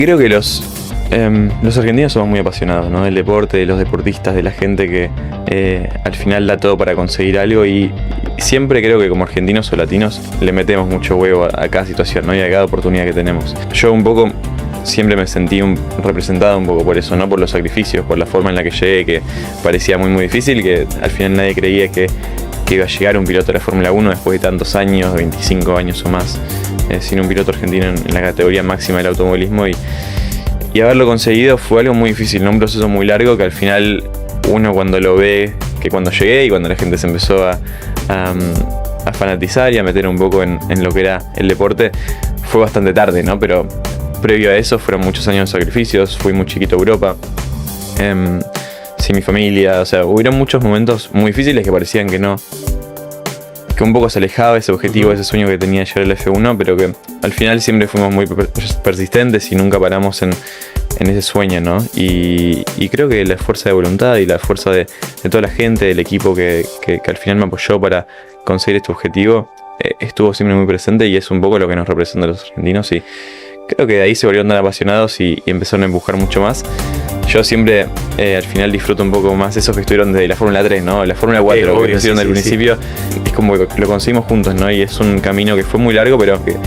Creo que los argentinos somos muy apasionados, ¿no? Del deporte, de los deportistas, de la gente que al final da todo para conseguir algo, y siempre creo que como argentinos o latinos le metemos mucho huevo a cada situación, ¿no? Y a cada oportunidad que tenemos. Yo un poco siempre me sentí representado un poco por eso, ¿no? Por los sacrificios, por la forma en la que llegué, que parecía muy difícil, que al final nadie creía que iba a llegar un piloto de la Fórmula 1 después de tantos años, 25 años o más, sin un piloto argentino en la categoría máxima del automovilismo, y haberlo conseguido fue algo muy difícil, ¿no? Un proceso muy largo que al final uno cuando lo ve, que cuando llegué y cuando la gente se empezó a fanatizar y a meter un poco en lo que era el deporte, fue bastante tarde, ¿no? Pero previo a eso fueron muchos años de sacrificios, fui muy chiquito a Europa, sin mi familia, o sea, hubieron muchos momentos muy difíciles que parecían que un poco se alejaba ese objetivo, ese sueño que tenía de llegar al F1, pero que al final siempre fuimos muy persistentes y nunca paramos en ese sueño, ¿no? Y creo que la fuerza de voluntad y la fuerza de toda la gente, del equipo que al final me apoyó para conseguir este objetivo, estuvo siempre muy presente, y es un poco lo que nos representa a los argentinos, y creo que de ahí se volvieron tan apasionados y empezaron a empujar mucho más. Yo siempre al final disfruto un poco más esos que estuvieron desde la Fórmula 3, ¿no? La Fórmula 4, que estuvieron desde el principio, es como que lo conseguimos juntos, ¿no? Y es un camino que fue muy largo, pero que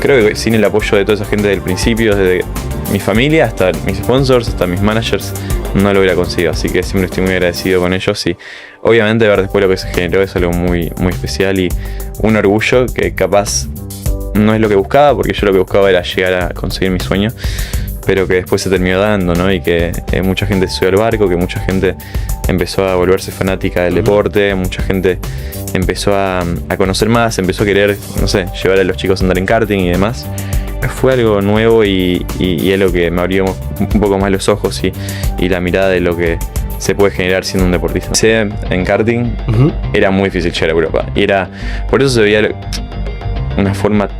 creo que sin el apoyo de toda esa gente del principio, desde mi familia hasta mis sponsors, hasta mis managers, no lo hubiera conseguido. Así que siempre estoy muy agradecido con ellos, y obviamente ver después lo que se generó es algo muy especial y un orgullo que capaz no es lo que buscaba, porque yo lo que buscaba era llegar a conseguir mi sueño, pero que después se terminó dando, ¿no? Y que mucha gente se subió al barco, que mucha gente empezó a volverse fanática del deporte, mucha gente empezó a conocer más, empezó a querer, no sé, llevar a los chicos a andar en karting y demás. Fue algo nuevo y es lo que me abrió un poco más los ojos y la mirada de lo que se puede generar siendo un deportista. En karting era muy difícil llegar a Europa, y por eso se veía una forma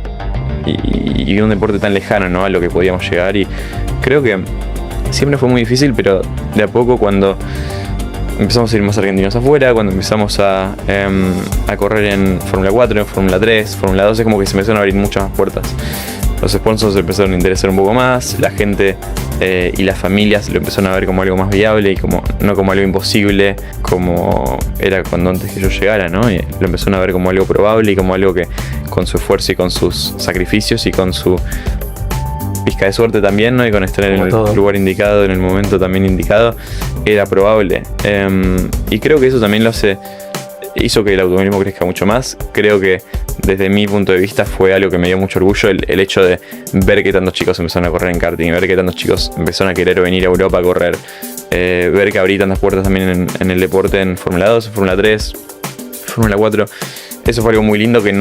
y un deporte tan lejano, ¿no? A lo que podíamos llegar, y creo que siempre fue muy difícil, pero de a poco, cuando empezamos a ir más argentinos afuera, cuando empezamos a correr en Fórmula 4, en Fórmula 3, Fórmula 2, es como que se empezaron a abrir muchas más puertas. Los sponsors empezaron a interesar un poco más, la gente y las familias lo empezaron a ver como algo más viable y no como algo imposible, como era cuando antes que yo llegara, ¿no? Y lo empezaron a ver como algo probable y como algo que con su esfuerzo y con sus sacrificios y con su pizca de suerte también, ¿no? Y con estar en el lugar indicado, en el momento también indicado, era probable. Y creo que eso también hizo que el automovilismo crezca mucho más. Creo que desde mi punto de vista fue algo que me dio mucho orgullo, el hecho de ver que tantos chicos empezaron a correr en karting, ver que tantos chicos empezaron a querer venir a Europa a correr, ver que abrí tantas puertas también en el deporte, en Fórmula 2, en Fórmula 3, Fórmula 4. Eso fue algo muy lindo que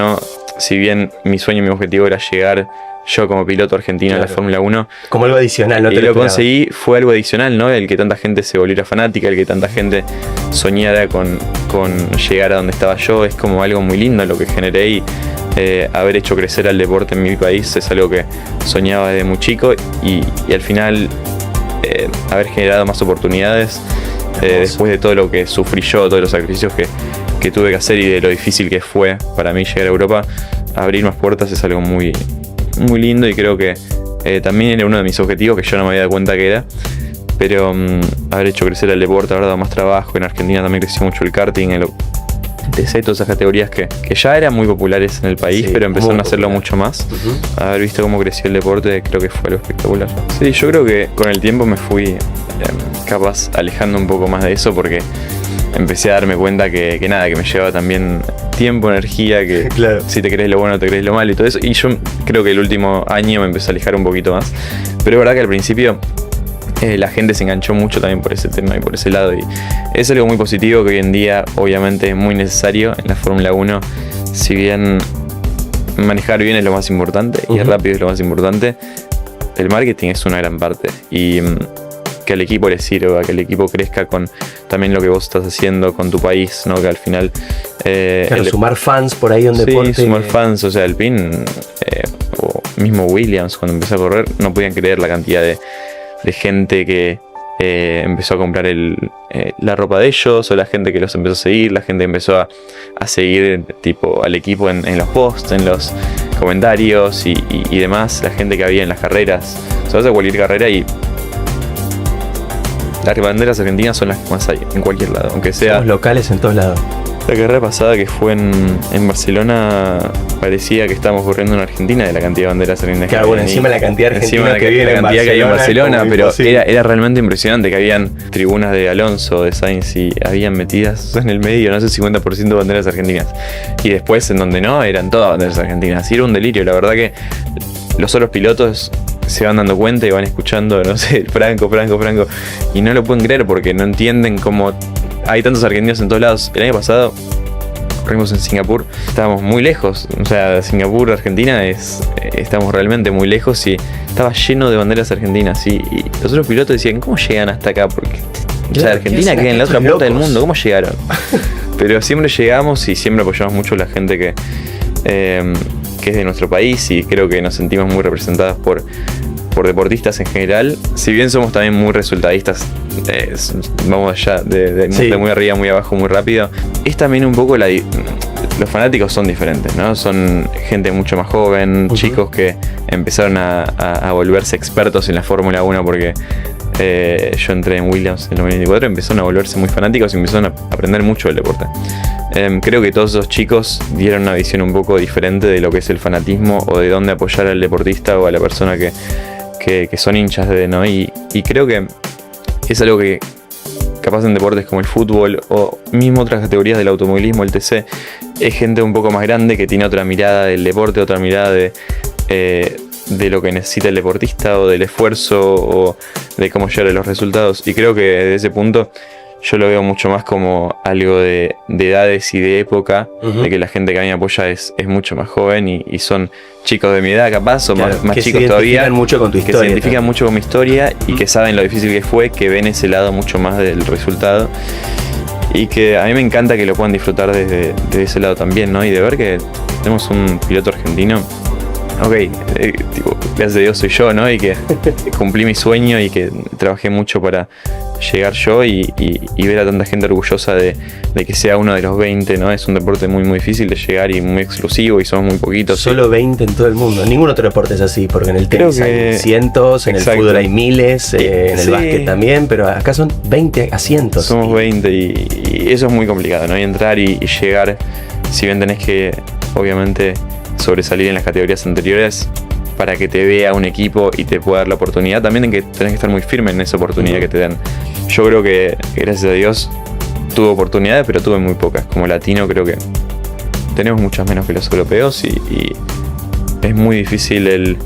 si bien mi sueño y mi objetivo era llegar yo como piloto argentino a la Fórmula 1, como algo adicional, no te lo conseguí, fue algo adicional, ¿no? El que tanta gente se volviera fanática, el que tanta gente soñara con llegar a donde estaba yo, es como algo muy lindo lo que generé, y haber hecho crecer al deporte en mi país es algo que soñaba desde muy chico, y al final haber generado más oportunidades después de todo lo que sufrí yo, todos los sacrificios que tuve que hacer y de lo difícil que fue para mí llegar a Europa, abrir más puertas es algo muy lindo, y creo que también era uno de mis objetivos que yo no me había dado cuenta que era, pero haber hecho crecer el deporte, haber dado más trabajo. En Argentina también creció mucho el karting, el TC, todas esas categorías que ya eran muy populares en el país, pero empezaron a hacerlo mucho más. Haber visto cómo creció el deporte, creo que fue algo espectacular. Sí, yo creo que con el tiempo me fui capaz alejando un poco más de eso, porque empecé a darme cuenta que me llevaba también tiempo, energía, que claro, si te crees lo bueno, te crees lo malo y todo eso. Y yo creo que el último año me empecé a alejar un poquito más. Pero es verdad que al principio la gente se enganchó mucho también por ese tema y por ese lado. Y es algo muy positivo que hoy en día obviamente es muy necesario en la Fórmula 1. Si bien manejar bien es lo más importante y ir rápido es lo más importante, el marketing es una gran parte. Y que al equipo le sirva, que el equipo crezca con también lo que vos estás haciendo con tu país, ¿no? Que al final claro, sumar fans por ahí en deporte. Sí, sumar fans, o sea, Alpine o mismo Williams, cuando empezó a correr, no podían creer la cantidad de gente que empezó a comprar la ropa de ellos, o la gente que los empezó a seguir, la gente empezó a seguir tipo al equipo en los posts, comentarios y demás, la gente que había en las carreras. O sea, vas a cualquier carrera y las banderas argentinas son las que más hay en cualquier lado, aunque sea... Somos locales en todos lados. La carrera pasada que fue en Barcelona parecía que estábamos corriendo en Argentina de la cantidad de banderas argentinas. Claro, bueno, encima la cantidad de argentinos que viven en Barcelona, que había en Barcelona, pero imposible. era realmente impresionante que habían tribunas de Alonso, de Sainz y habían metidas en el medio, no sé, 50% de banderas argentinas. Y después en donde no, eran todas banderas argentinas. Y era un delirio, la verdad que los otros pilotos se van dando cuenta y van escuchando, no sé, Franco, y no lo pueden creer porque no entienden cómo hay tantos argentinos en todos lados. El año pasado corrimos en Singapur, estábamos muy lejos, o sea, Singapur, Argentina, estamos realmente muy lejos y estaba lleno de banderas argentinas y los otros pilotos decían, ¿cómo llegan hasta acá? Porque, o sea, Argentina queda en la otra punta del mundo, ¿cómo llegaron? Pero siempre llegamos y siempre apoyamos mucho a la gente que es de nuestro país y creo que nos sentimos muy representadas por deportistas en general. Si bien somos también muy resultadistas, vamos allá de muy arriba, muy abajo, muy rápido, es también un poco los fanáticos son diferentes, ¿no? Son gente mucho más joven, chicos que empezaron a volverse expertos en la Fórmula 1 porque yo entré en Williams en el 2024, empezaron a volverse muy fanáticos y empezaron a aprender mucho del deporte. Creo que todos esos chicos dieron una visión un poco diferente de lo que es el fanatismo o de dónde apoyar al deportista o a la persona que son hinchas de, ¿no? Y creo que es algo que capaz en deportes como el fútbol o mismo otras categorías del automovilismo, el TC, es gente un poco más grande que tiene otra mirada del deporte, otra mirada de lo que necesita el deportista o del esfuerzo o de cómo llegar a los resultados. Y creo que desde ese punto yo lo veo mucho más como algo de edades y de época, de que la gente que a mí me apoya es mucho más joven y son chicos de mi edad capaz o claro, más que chicos se todavía, mucho con tu historia, que se identifican mucho con mi historia y que saben lo difícil que fue, que ven ese lado mucho más del resultado y que a mí me encanta que lo puedan disfrutar desde ese lado también, ¿no? Y de ver que tenemos un piloto argentino, tipo, gracias a Dios soy yo, ¿no? Y que cumplí mi sueño y que trabajé mucho para llegar yo y ver a tanta gente orgullosa de que sea uno de los 20, ¿no? Es un deporte muy muy difícil de llegar y muy exclusivo y somos muy poquitos. Solo 20 en todo el mundo. Ningún otro deporte es así, porque en el tenis hay cientos, en el fútbol hay miles, en el básquet también, pero acá son 20 a cientos. Somos 20 y eso es muy complicado, ¿no? Y entrar y llegar, si bien tenés que, obviamente, sobresalir en las categorías anteriores para que te vea un equipo y te pueda dar la oportunidad, también tenés que estar muy firme en esa oportunidad que te dan. Yo creo que, gracias a Dios, tuve oportunidades, pero tuve muy pocas. Como latino creo que tenemos muchas menos que los europeos y es muy difícil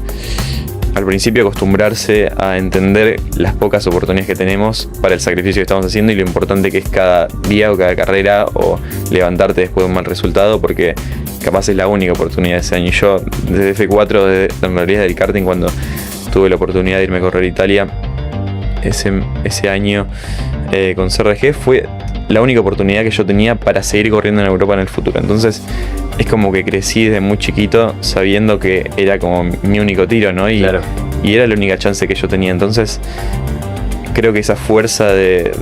al principio acostumbrarse a entender las pocas oportunidades que tenemos para el sacrificio que estamos haciendo y lo importante que es cada día o cada carrera o levantarte después de un mal resultado, porque capaz es la única oportunidad de ese año. Y yo desde F4, en realidad del karting, cuando tuve la oportunidad de irme a correr a Italia ese año con CRG, fue la única oportunidad que yo tenía para seguir corriendo en Europa en el futuro. Entonces es como que crecí desde muy chiquito sabiendo que era como mi único tiro, ¿no? Y era la única chance que yo tenía. Entonces creo que esa fuerza de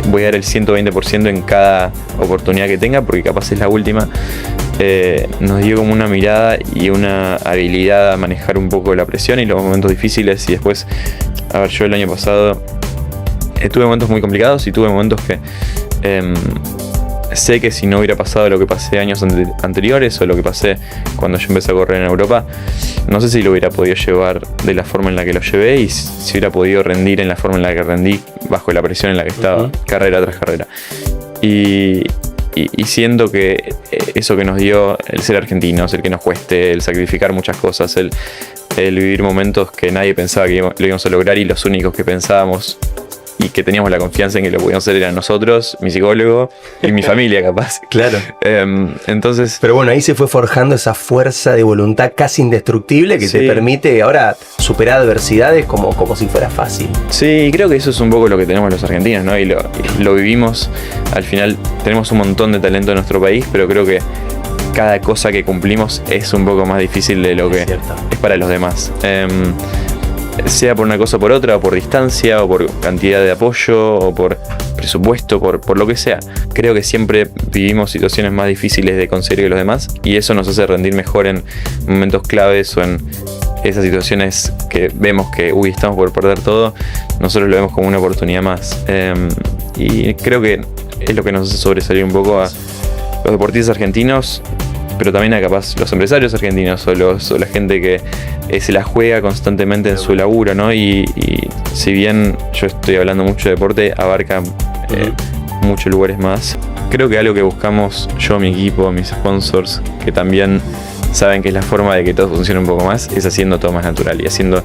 voy a dar el 120% en cada oportunidad que tenga, porque capaz es la última, nos dio como una mirada y una habilidad a manejar un poco la presión y los momentos difíciles. Y después, a ver, yo el año pasado tuve momentos muy complicados y tuve momentos que sé que si no hubiera pasado lo que pasé años anteriores o lo que pasé cuando yo empecé a correr en Europa, no sé si lo hubiera podido llevar de la forma en la que lo llevé y si hubiera podido rendir en la forma en la que rendí bajo la presión en la que estaba, carrera tras carrera. Y siento que eso que nos dio el ser argentinos, el que nos cueste, el sacrificar muchas cosas, el vivir momentos que nadie pensaba que lo íbamos a lograr y los únicos que pensábamos y que teníamos la confianza en que lo podíamos hacer eran nosotros, mi psicólogo y mi familia capaz. Claro. Entonces... Pero bueno, ahí se fue forjando esa fuerza de voluntad casi indestructible que te permite ahora superar adversidades como si fuera fácil. Sí, y creo que eso es un poco lo que tenemos los argentinos, ¿no? Y lo vivimos. Al final tenemos un montón de talento en nuestro país, pero creo que cada cosa que cumplimos es un poco más difícil de lo que es para los demás. Sea por una cosa o por otra, o por distancia, o por cantidad de apoyo, o por presupuesto, por lo que sea. Creo que siempre vivimos situaciones más difíciles de conseguir que los demás y eso nos hace rendir mejor en momentos claves o en esas situaciones que vemos que estamos por perder todo. Nosotros lo vemos como una oportunidad más, y creo que es lo que nos hace sobresalir un poco a los deportistas argentinos, pero también a capaz los empresarios argentinos o la gente que se la juega constantemente en su laburo, ¿no? Y si bien yo estoy hablando mucho de deporte, abarca muchos lugares más. Creo que algo que buscamos yo, mi equipo, mis sponsors, que también saben que es la forma de que todo funcione un poco más, es haciendo todo más natural y haciendo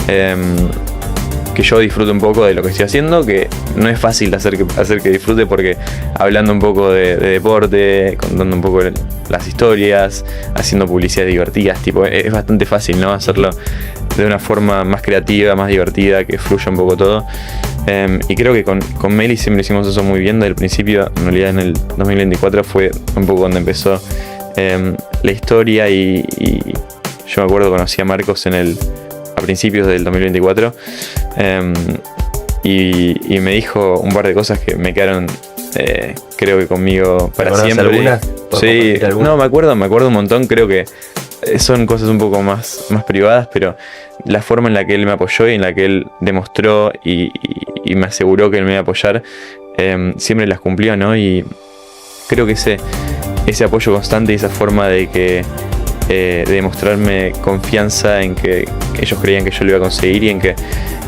que yo disfrute un poco de lo que estoy haciendo, que no es fácil hacer que disfrute, porque hablando un poco de deporte, contando un poco las historias, haciendo publicidades divertidas, es bastante fácil, ¿no? Hacerlo de una forma más creativa, más divertida, que fluya un poco todo. Y creo que con Meli siempre hicimos eso muy bien desde el principio. En realidad en el 2024 fue un poco donde empezó la historia y yo me acuerdo, conocí a Marcos a principios del 2024 y me dijo un par de cosas que me quedaron creo que conmigo para siempre. ¿Alguna? Sí, no, me acuerdo un montón. Creo que son cosas un poco más privadas, pero la forma en la que él me apoyó y en la que él demostró y me aseguró que él me iba a apoyar, siempre las cumplió, ¿no? Y creo que ese apoyo constante y esa forma de demostrarme confianza en que ellos creían que yo lo iba a conseguir y en que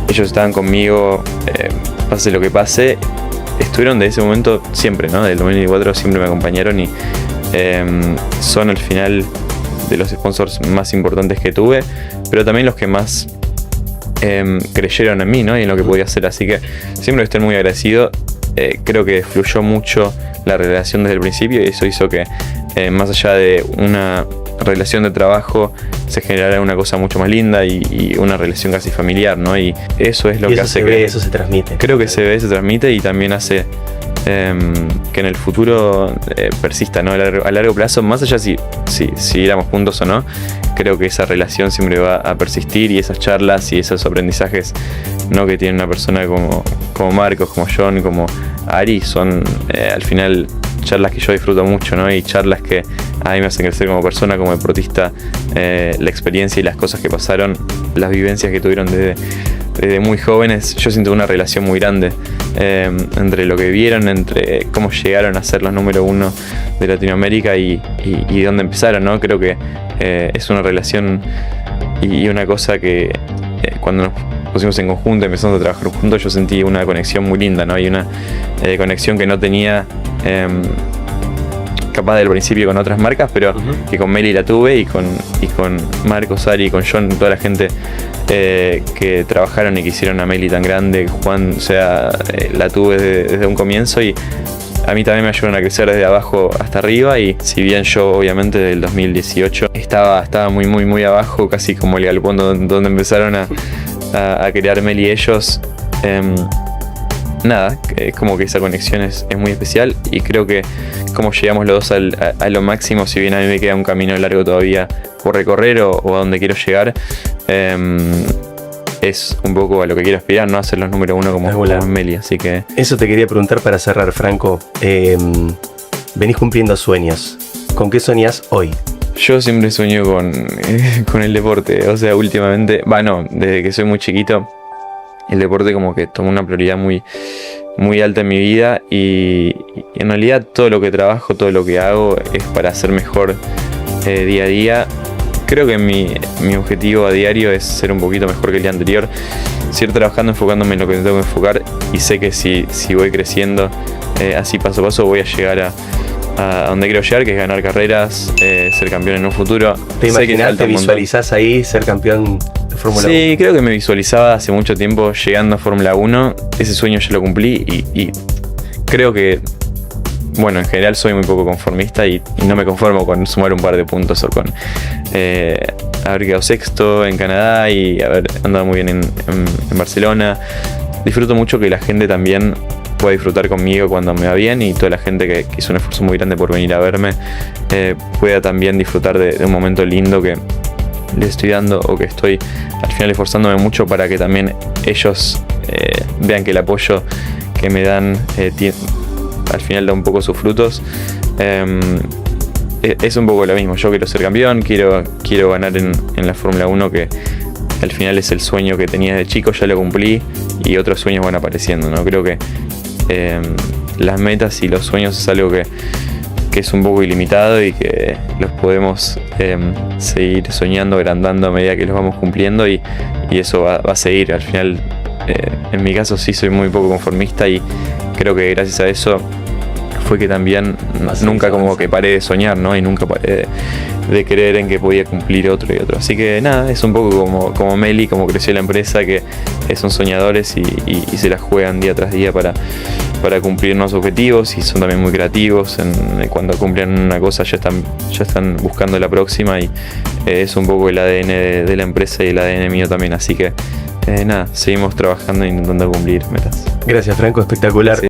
ellos estaban conmigo, pase lo que pase, estuvieron de ese momento siempre, ¿no? Del 2024 siempre me acompañaron y son al final de los sponsors más importantes que tuve, pero también los que más creyeron en mí, ¿no? Y en lo que podía hacer, así que siempre estoy muy agradecido. Creo que fluyó mucho la relación desde el principio y eso hizo que más allá de una relación de trabajo se generara una cosa mucho más linda y una relación casi familiar, ¿no? Y eso es lo que hace que eso se transmite. Creo que se ve, se transmite y también hace que en el futuro persista, ¿no? A largo plazo, más allá si siguiéramos juntos o no, creo que esa relación siempre va a persistir y esas charlas y esos aprendizajes, ¿no? Que tiene una persona como Marcos, como John, como Ari, son al final charlas que yo disfruto mucho, ¿no? Y charlas que a mí me hacen crecer como persona, como deportista, la experiencia y las cosas que pasaron, las vivencias que tuvieron desde muy jóvenes. Yo siento una relación muy grande entre lo que vieron, entre cómo llegaron a ser los número uno de Latinoamérica y dónde empezaron, ¿no? Creo que es una relación y una cosa que cuando nos pusimos en conjunto, empezamos a trabajar juntos, yo sentí una conexión muy linda, ¿no? Hay una conexión que no tenía capaz del principio con otras marcas, pero que con Meli la tuve y con Marcos, Ari, con John, toda la gente que trabajaron y que hicieron a Meli tan grande, Juan, o sea, la tuve desde un comienzo y a mí también me ayudaron a crecer desde abajo hasta arriba. Y si bien yo obviamente del 2018 estaba muy muy muy abajo, casi como el galpón donde empezaron a crear Meli ellos, nada, es como que esa conexión es muy especial y creo que como llegamos los dos a lo máximo, si bien a mí me queda un camino largo todavía por recorrer o a donde quiero llegar, es un poco a lo que quiero aspirar, ¿no? A ser los número uno como Meli, así que... Eso te quería preguntar para cerrar, Franco. Venís cumpliendo sueños. ¿Con qué soñás hoy? Yo siempre sueño con el deporte, o sea, últimamente, desde que soy muy chiquito, el deporte como que tomó una prioridad muy, muy alta en mi vida y en realidad todo lo que trabajo, todo lo que hago es para ser mejor día a día. Creo que mi objetivo a diario es ser un poquito mejor que el día anterior, seguir trabajando, enfocándome en lo que tengo que enfocar y sé que si voy creciendo así paso a paso voy a llegar a donde quiero llegar, que es ganar carreras, ser campeón en un futuro. ¿Te imaginás, te visualizás ahí ser campeón de Fórmula 1? Sí, creo que me visualizaba hace mucho tiempo llegando a Fórmula 1, ese sueño ya lo cumplí y creo que, bueno, en general soy muy poco conformista y no me conformo con sumar un par de puntos o con haber quedado sexto en Canadá y haber andado muy bien en Barcelona. Disfruto mucho que la gente también pueda disfrutar conmigo cuando me va bien y toda la gente que hizo un esfuerzo muy grande por venir a verme pueda también disfrutar de un momento lindo que les estoy dando o que estoy al final esforzándome mucho para que también ellos vean que el apoyo que me dan, al final da un poco sus frutos. Es un poco lo mismo. Yo quiero ser campeón, quiero ganar en la Fórmula 1, que al final es el sueño que tenía de chico, ya lo cumplí y otros sueños van apareciendo, ¿no? Creo que las metas y los sueños es algo que es un poco ilimitado y que los podemos seguir soñando, agrandando a medida que los vamos cumpliendo, y eso va a seguir. Al final, en mi caso sí soy muy poco conformista, y creo que gracias a eso fue que también nunca como que paré de soñar, ¿no? Y nunca paré de creer en que podía cumplir otro y otro. Así que nada, es un poco como Meli, como creció la empresa, que son soñadores y se la juegan día tras día para cumplir nuevos objetivos, y son también muy creativos. Cuando cumplen una cosa ya están buscando la próxima, y es un poco el ADN de la empresa y el ADN mío también. Así que nada, seguimos trabajando e intentando cumplir metas. Gracias, Franco, espectacular. Sí.